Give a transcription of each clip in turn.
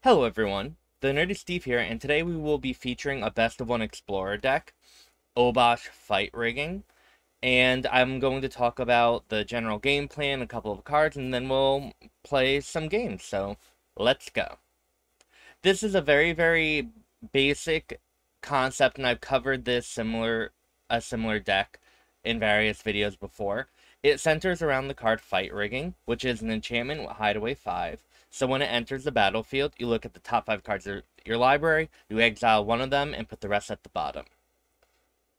Hello everyone, the Nerdy Steve here, and today we will be featuring a Best of One Explorer deck, Obosh Fight Rigging, and I'm going to talk about the general game plan, a couple of cards, and then we'll play some games, so let's go. This is a very basic concept, and I've covered a similar deck in various videos before. It centers around the card Fight Rigging, which is an enchantment with Hideaway 5. So when it enters the battlefield, you look at the top 5 cards of your library, you exile one of them, and put the rest at the bottom.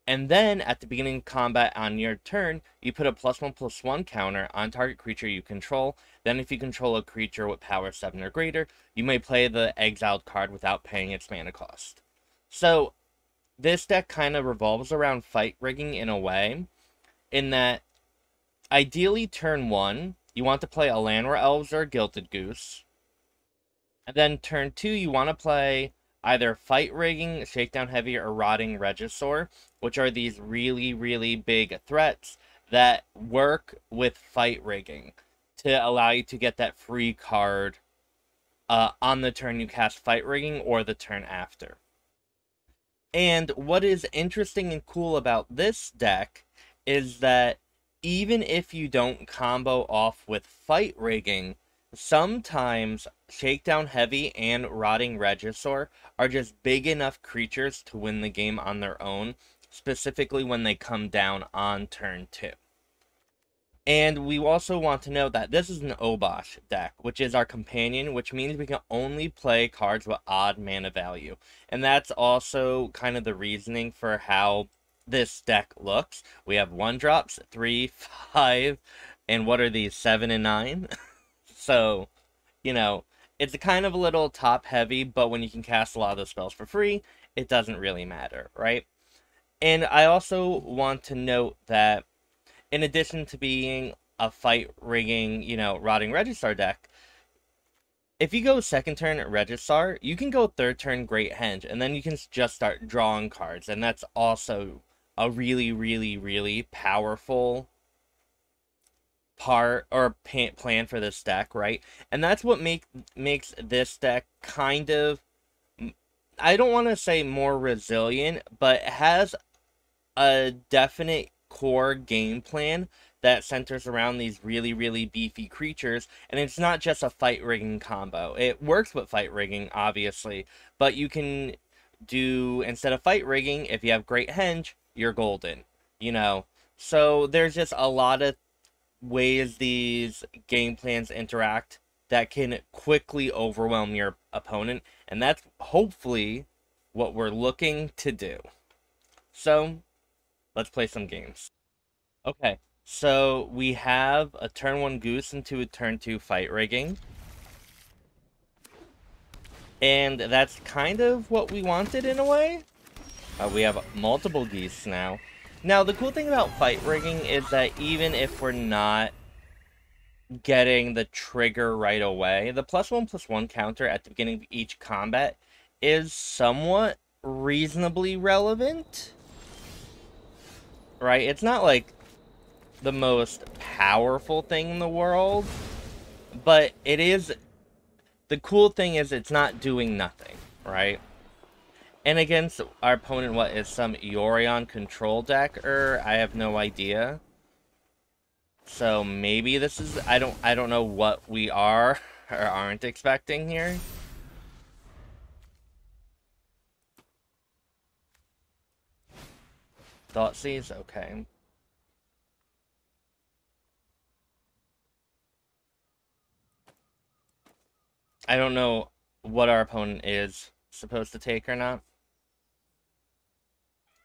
And then, at the beginning of combat on your turn, you put a +1/+1 counter on target creature you control. Then if you control a creature with power 7 or greater, you may play the exiled card without paying its mana cost. So, this deck kind of revolves around Fight Rigging in a way, in that, ideally turn 1, you want to play a Llanowar Elves or a Gilded Goose. And then turn 2, you want to play either Fight Rigging, Shakedown Heavy, or Rotting Regisaur, which are these really big threats that work with Fight Rigging to allow you to get that free card on the turn you cast Fight Rigging or the turn after. And what is interesting and cool about this deck is that even if you don't combo off with Fight Rigging, sometimes Shakedown Heavy and Rotting Regisaur are just big enough creatures to win the game on their own, specifically when they come down on turn 2. And we also want to note that this is an Obosh deck, which is our companion, which means we can only play cards with odd mana value. And that's also kind of the reasoning for how this deck looks. We have 1-drops, 3, 5, and what are these, 7 and 9? So, you know, it's kind of a little top-heavy, but when you can cast a lot of those spells for free, it doesn't really matter, right? And I also want to note that, in addition to being a Fight Rigging, Rotting Regisaur deck, if you go second turn Regisaur, you can go third turn Great Henge, and then you can just start drawing cards, and that's also a really powerful part or plan for this deck, right? And that's what makes this deck kind of, I don't want to say more resilient, but it has a definite core game plan that centers around these really beefy creatures, and it's not just a Fight Rigging combo. It works with Fight Rigging, obviously, but you can do, instead of Fight Rigging, if you have Great Henge, you're golden, So there's just a lot of ways these game plans interact that can quickly overwhelm your opponent, and that's hopefully what we're looking to do. So, let's play some games. Okay, so we have a turn 1 Goose into a turn 2 Fight Rigging. And that's kind of what we wanted in a way. We have multiple geese now. Now, the cool thing about Fight Rigging is that even if we're not getting the trigger right away, the +1/+1 counter at the beginning of each combat is somewhat reasonably relevant. Right? It's not like the most powerful thing in the world, but it is. The cool thing is it's not doing nothing, right? And against our opponent, what is some Yorion control deck? I have no idea. So maybe this is, I don't know what we are or aren't expecting here. Thoughtseize, okay. I don't know what our opponent is supposed to take or not.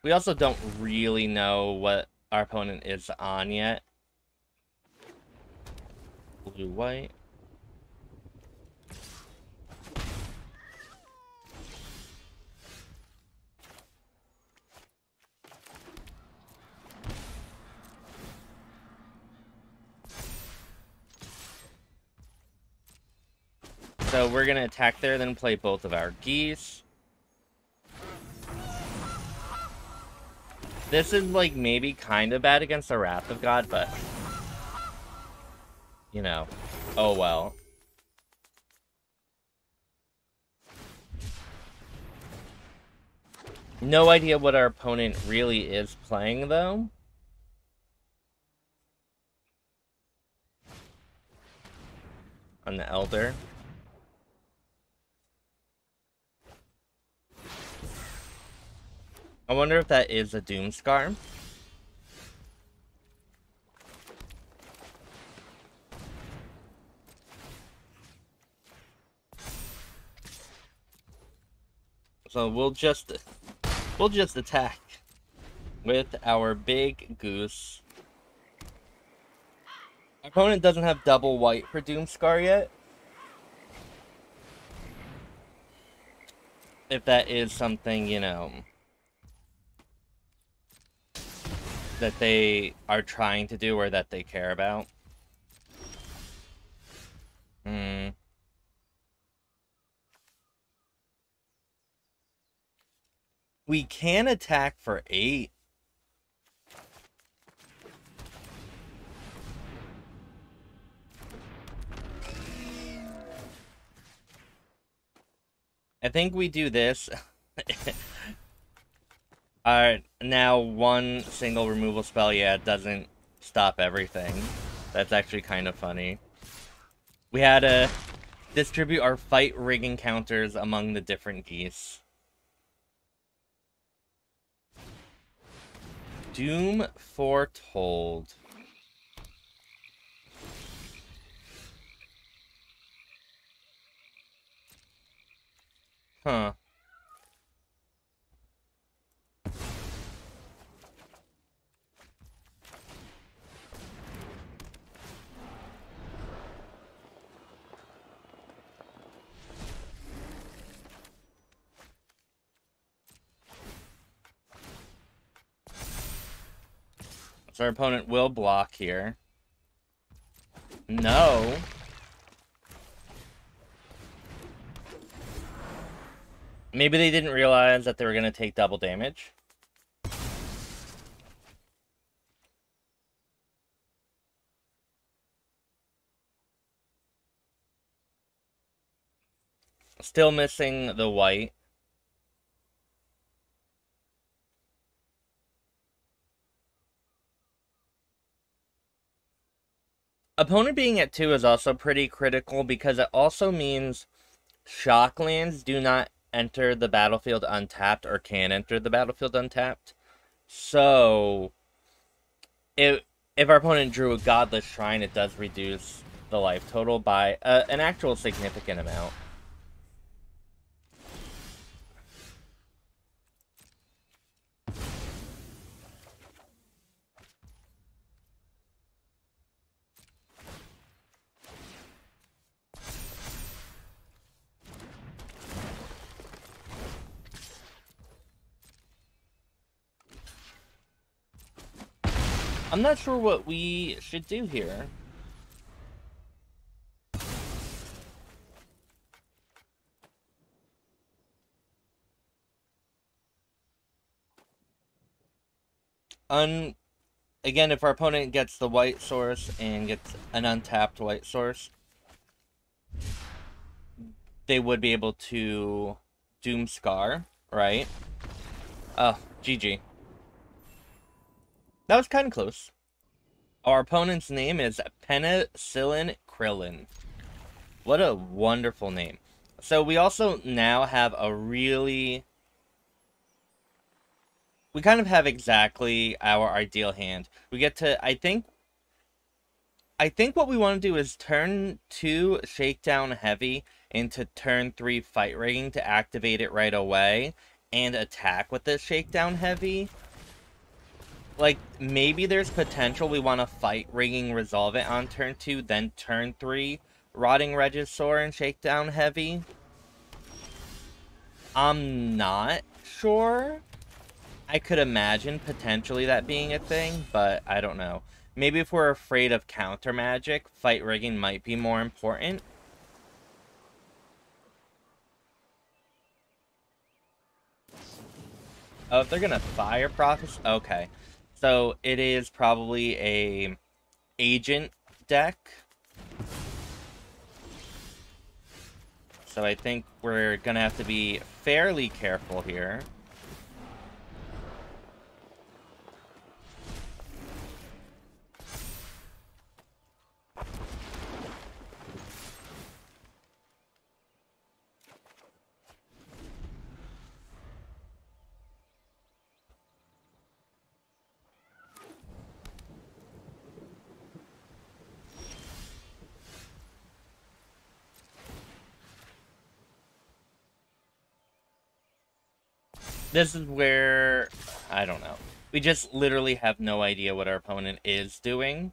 We also don't really know what our opponent is on yet. Blue-white. So we're gonna attack there, then play both of our geese. This is, like, maybe kind of bad against the Wrath of God, but oh well. No idea what our opponent really is playing, though. On the Elder. I wonder if that is a Doomscar. So we'll just attack with our big goose. Our opponent doesn't have double white for Doomscar yet. If that is something, you know, that they are trying to do or that they care about. We can attack for 8. I think we do this. Alright, now one single removal spell, yeah, it doesn't stop everything. That's actually kind of funny. We had to distribute our fight rigging counters among the different geese. Doom Foretold. Huh. So our opponent will block here. No. Maybe they didn't realize that they were going to take double damage. Still missing the white. Opponent being at 2 is also pretty critical because it also means shocklands do not enter the battlefield untapped or can enter the battlefield untapped. So, if our opponent drew a Godless Shrine, it does reduce the life total by an actual significant amount. I'm not sure what we should do here. Again, if our opponent gets the white source and gets an untapped white source, they would be able to Doomscar, right? Oh, GG. That was kind of close. Our opponent's name is Penicillin Krillin. What a wonderful name. So we also now have a really... We kind of have exactly our ideal hand. We get to, I think what we want to do is turn 2 Shakedown Heavy into turn 3 Fight Rigging to activate it right away and attack with the Shakedown Heavy. Like, maybe there's potential we want to Fight Rigging resolve it on turn 2, then turn 3 Rotting Regisaur and Shakedown Heavy. I'm not sure. I could imagine potentially that being a thing, but I don't know. Maybe if we're afraid of counter magic, Fight Rigging might be more important. Oh, if they're gonna Fire Prophecy, okay. So it is probably a agent deck. So I think we're gonna have to be fairly careful here. This is where, I don't know. We just literally have no idea what our opponent is doing.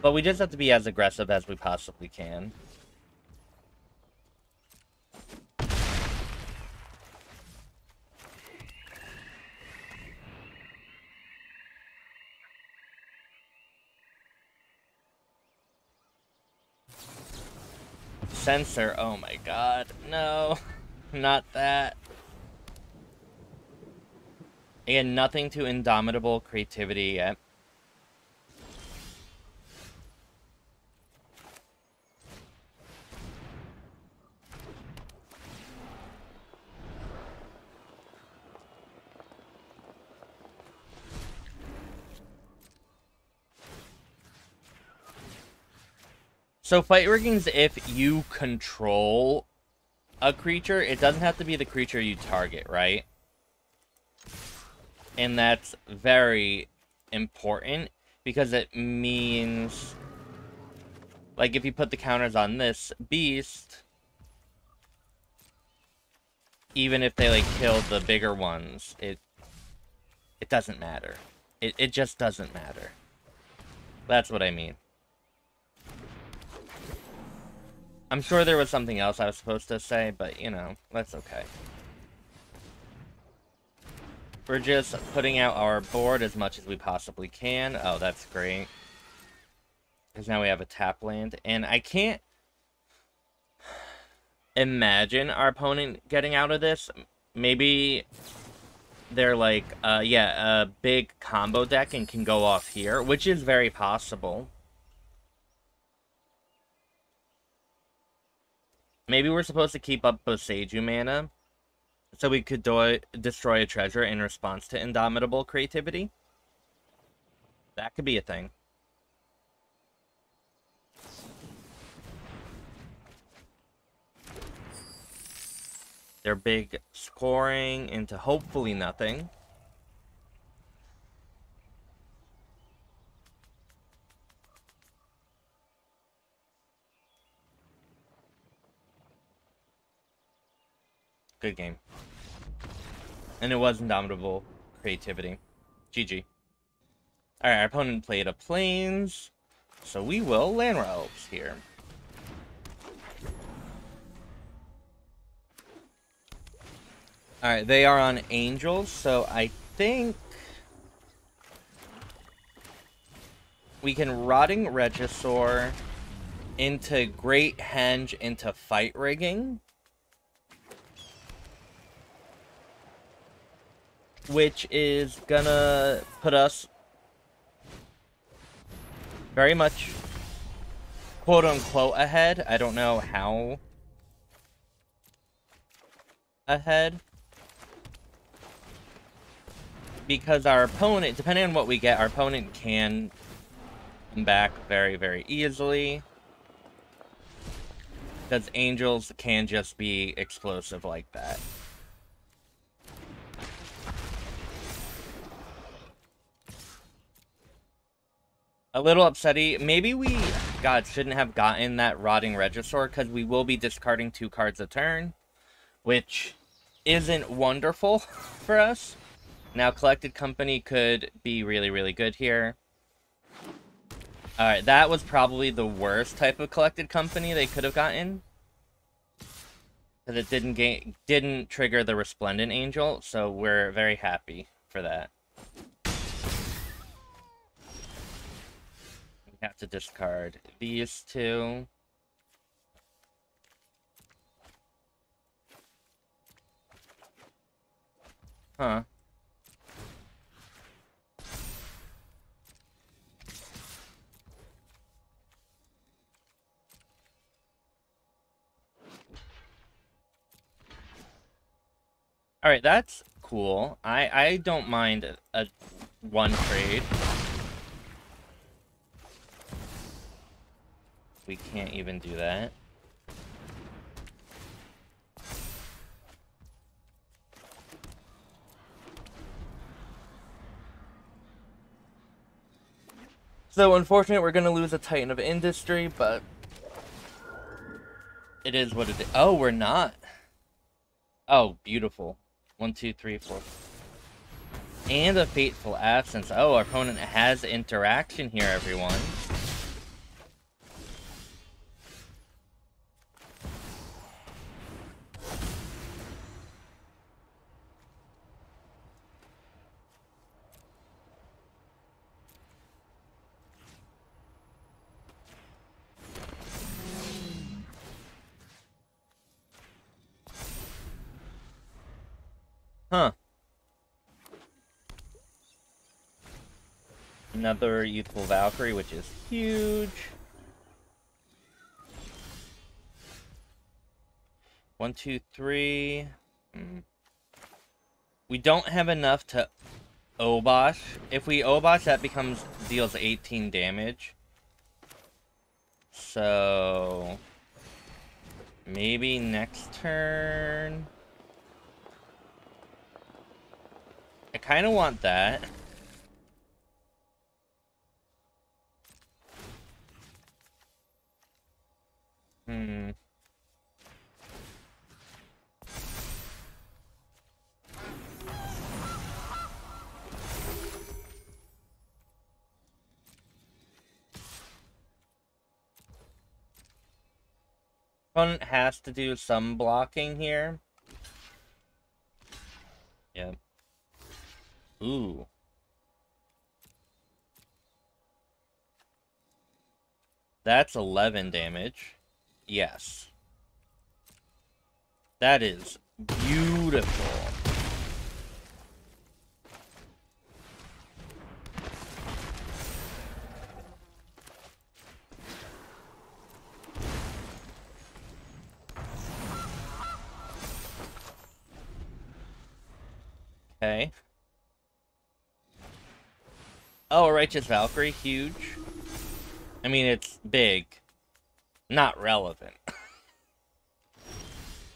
But we just have to be as aggressive as we possibly can. Sensor, oh my god, no, not that. Again, nothing to Indomitable creativity yet. So fight rigging's if you control a creature, it doesn't have to be the creature you target, right? And that's very important because it means, like, if you put the counters on this beast, even if they, like, kill the bigger ones, it doesn't matter. It just doesn't matter. That's what I mean. I'm sure there was something else I was supposed to say, but, you know, that's okay. We're just putting out our board as much as we possibly can. Oh, that's great. Because now we have a tap land. And I can't imagine our opponent getting out of this. Maybe they're like, yeah, a big combo deck and can go off here, which is very possible. Maybe we're supposed to keep up Boseiju mana, so we could destroy a treasure in response to Indomitable creativity. That could be a thing. They're big scoring into hopefully nothing. Good game. And it was Indomitable creativity. GG. Alright, our opponent played a Plains, so we will Llanowar Elves here. Alright, they are on Angels, so I think we can Rotting Regisaur into Great Henge into Fight Rigging, which is gonna put us very much quote-unquote ahead. I don't know how ahead. Because our opponent, depending on what we get, our opponent can come back very, very easily. Because Angels can just be explosive like that. A little upsetty. Maybe we, God, shouldn't have gotten that Rotting Regisaur, because we will be discarding 2 cards a turn, which isn't wonderful for us. Now, Collected Company could be really, really good here. Alright, that was probably the worst type of Collected Company they could have gotten. Because it didn't trigger the Resplendent Angel, so we're very happy for that. We have to discard these 2. Huh. Alright, that's cool. I don't mind a 1 trade. We can't even do that. So, unfortunately, we're going to lose a Titan of Industry, but it is what it is. Oh, we're not. Oh, beautiful. 1, 2, 3, 4. And a Fateful Absence. Oh, our opponent has interaction here, everyone. Huh. Another Youthful Valkyrie, which is huge. 1, 2, 3. We don't have enough to Obosh. If we Obosh, that deals 18 damage. So maybe next turn. I kind of want that. Opponent has to do some blocking here. Yep. Ooh. That's 11 damage. Yes. That is beautiful. Okay. Oh, Righteous Valkyrie, huge. I mean, it's big. Not relevant.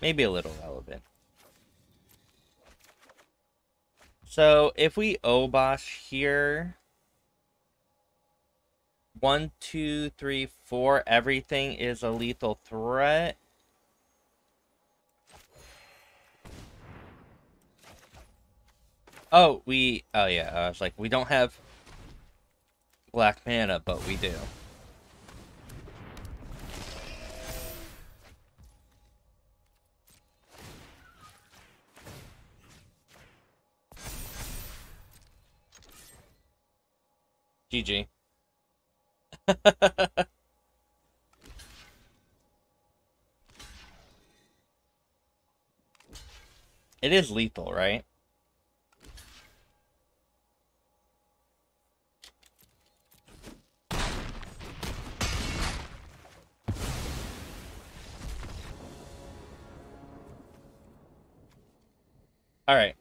Maybe a little relevant. So, if we Obosh here... 1, 2, 3, 4, everything is a lethal threat. Oh, oh yeah, I was like, we don't have black mana, but we do. GG. It is lethal, right? Alright.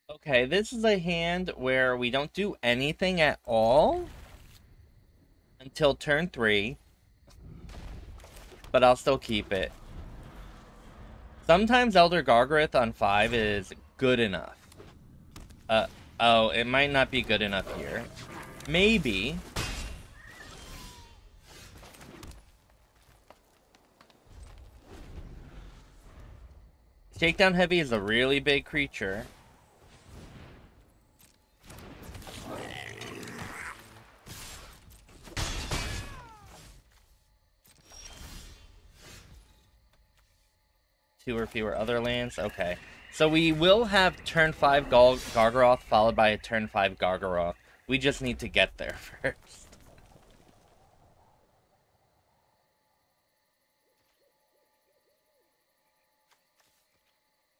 Okay, this is a hand where we don't do anything at all until turn 3. But I'll still keep it. Sometimes Elder Gargaroth on 5 is good enough. Oh, it might not be good enough here. Maybe. Shakedown Heavy is a really big creature. Two or fewer other lands. Okay. So we will have turn 5 Gargaroth followed by a turn 5 Gargaroth. We just need to get there first.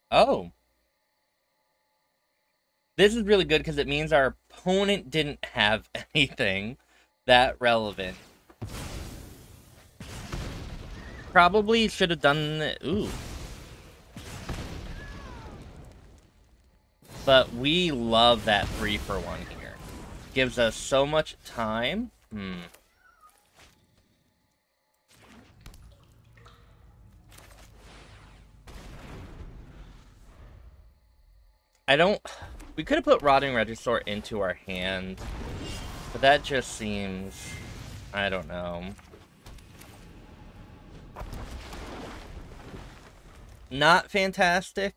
Oh. This is really good because it means our opponent didn't have anything that relevant. Probably should have done... Ooh. But we love that 3-for-1 here. Gives us so much time. We could have put Rotting Regisaur into our hand. But that just seems... I don't know. Not fantastic.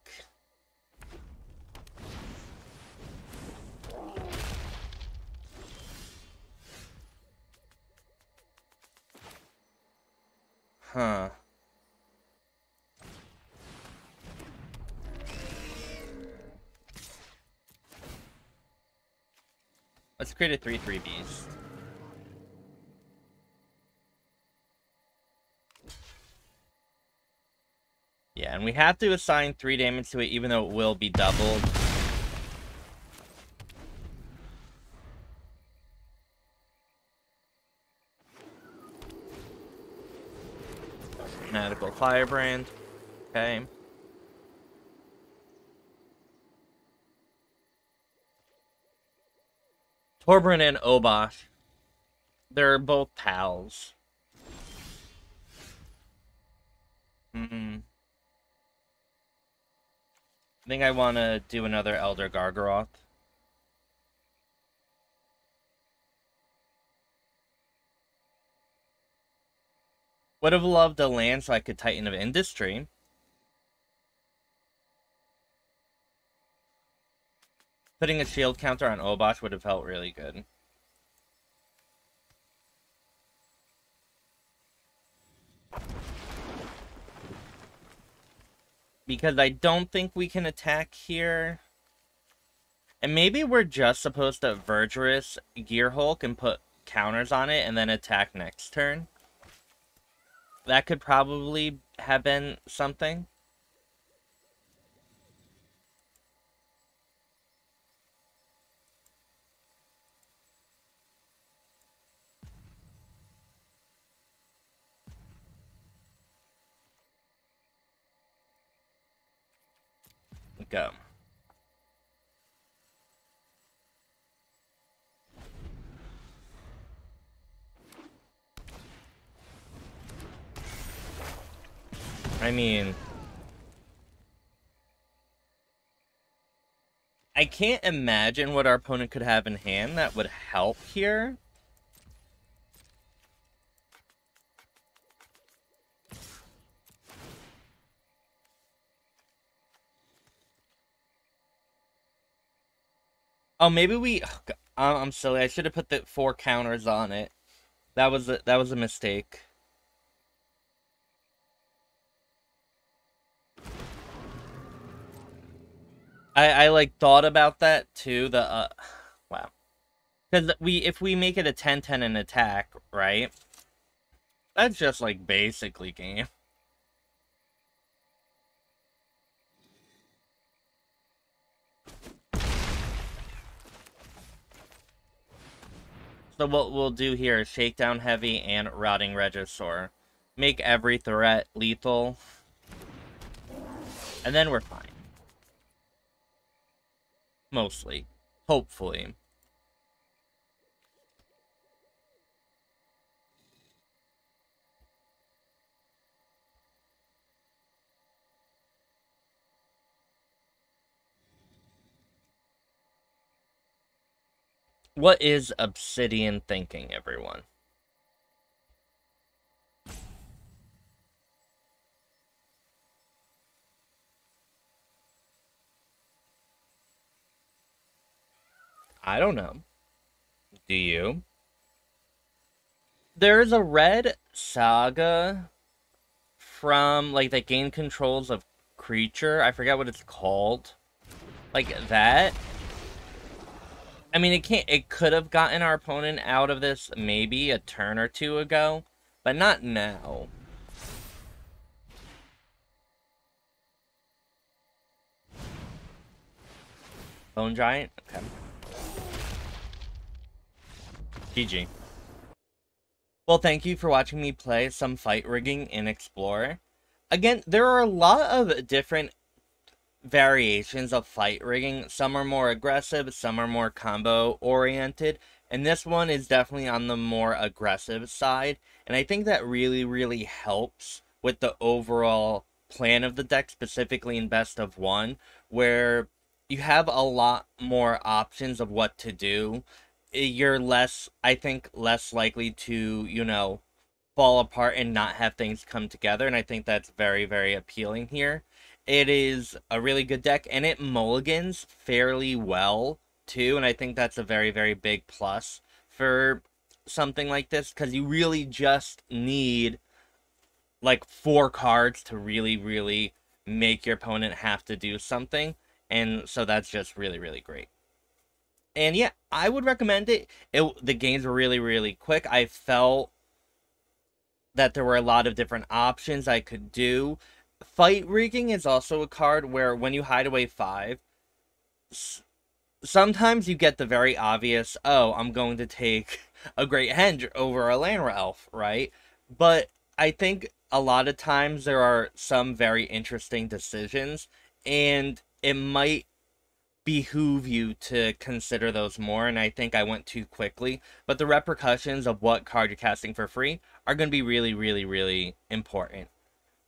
Huh. Let's create a 3/3 beast. Yeah, and we have to assign 3 damage to it, even though it will be doubled. Magical Firebrand. Okay. Torbran and Obosh. They're both pals. I think I want to do another Elder Gargaroth. Would have loved a land so I could Titan of Industry. Putting a shield counter on Obosh would have felt really good. Because I don't think we can attack here. And maybe we're just supposed to Verdurous Gearhulk and put counters on it and then attack next turn. That could probably have been something. Go. I mean, I can't imagine what our opponent could have in hand that would help here. Oh, maybe we... Oh, I'm silly. I should have put the 4 counters on it. That was a mistake. I like thought about that too. Wow. Because if we make it a 10/10 and attack, right? That's just like basically game. So what we'll do here is Shakedown Heavy and Rotting Regisaur. Make every threat lethal. And then we're fine. Mostly. Hopefully. What is Obsidian thinking, everyone? I don't know. Do you? There's a red saga from, like, that gain controls of creature. I forget what it's called. Like, that. I mean, it could have gotten our opponent out of this maybe a turn or 2 ago, but not now. Bone Giant? Okay. GG. Well, thank you for watching me play some fight rigging in Explorer. Again, there are a lot of different variations of fight rigging. Some are more aggressive, some are more combo oriented, and this one is definitely on the more aggressive side, and I think that really helps with the overall plan of the deck, specifically in best of 1, where you have a lot more options of what to do. You're I think, less likely to, you know, fall apart and not have things come together, and I think that's very appealing here. It is a really good deck, and it mulligans fairly well, too, and I think that's a very, very big plus for something like this, because you really just need, like, 4 cards to really, really make your opponent have to do something, and so that's just really, really great. And yeah, I would recommend it. The games were really, really quick. I felt that there were a lot of different options I could do. Fight Rigging is also a card where when you hide away 5, sometimes you get the very obvious, oh, I'm going to take a Great Henge over a Llanowar Elf, right? But I think a lot of times there are some very interesting decisions, and it might behoove you to consider those more, and I think I went too quickly. But the repercussions of what card you're casting for free are going to be really, really, really important.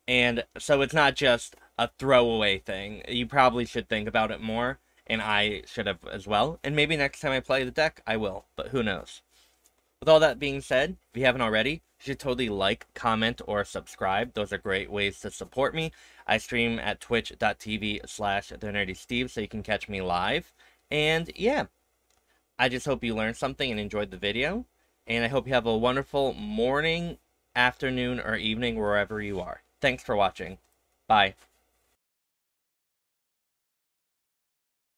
And so it's not just a throwaway thing. You probably should think about it more, and I should have as well. And maybe next time I play the deck, I will, but who knows. With all that being said, if you haven't already, you should totally like, comment, or subscribe. Those are great ways to support me. I stream at twitch.tv/thenerdysteve, so you can catch me live. And yeah, I just hope you learned something and enjoyed the video. And I hope you have a wonderful morning, afternoon, or evening wherever you are. Thanks for watching. Bye.